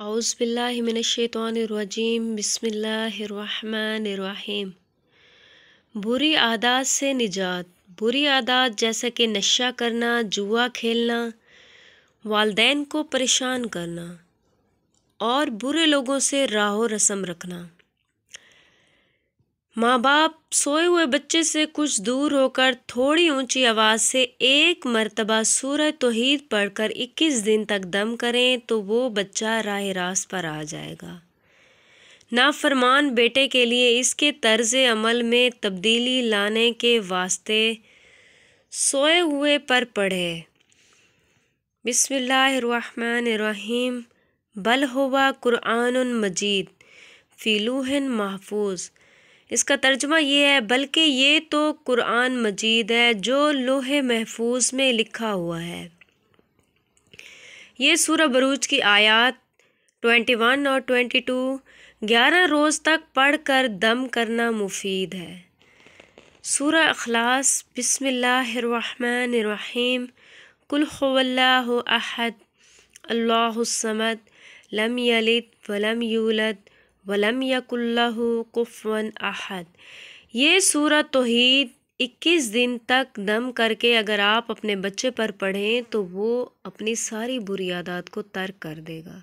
اعوذ باللہ من الشیطان الرجیم بسم اللہ الرحمن الرحیم۔ بری عادات سے نجات۔ بری عادات جیسا کہ نشہ کرنا، جوا کھیلنا، والدین کو پریشان کرنا اور برے لوگوں سے راہ و رسم رکھنا۔ ماں باپ سوئے ہوئے بچے سے کچھ دور ہو کر تھوڑی اونچی آواز سے ایک مرتبہ سورہ توحید پڑھ کر 21 دن تک دم کریں تو وہ بچہ راہ راست پر آ جائے گا۔ نافرمان بیٹے کے لیے اس کے طرز عمل میں تبدیلی لانے کے واسطے سوئے ہوئے پر پڑھے بسم اللہ الرحمن الرحیم بل ہوا قرآن مجید فی لوح محفوظ۔ اس کا ترجمہ یہ ہے بلکہ یہ تو قرآن مجید ہے جو لوح محفوظ میں لکھا ہوا ہے۔ یہ سورہ بروج کی آیات 21 اور 22 11 روز تک پڑھ کر دم کرنا مفید ہے۔ سورہ اخلاص بسم اللہ الرحمن الرحیم قل هو اللہ احد اللہ الصمد لم یلد ولم یولد ولم یکن لہ کفوا احد۔ یہ سورہ توحید 21 دن تک دم کر کے اگر آپ اپنے بچے پر پڑھیں تو وہ اپنی ساری بری عادات کو ترک کر دے گا۔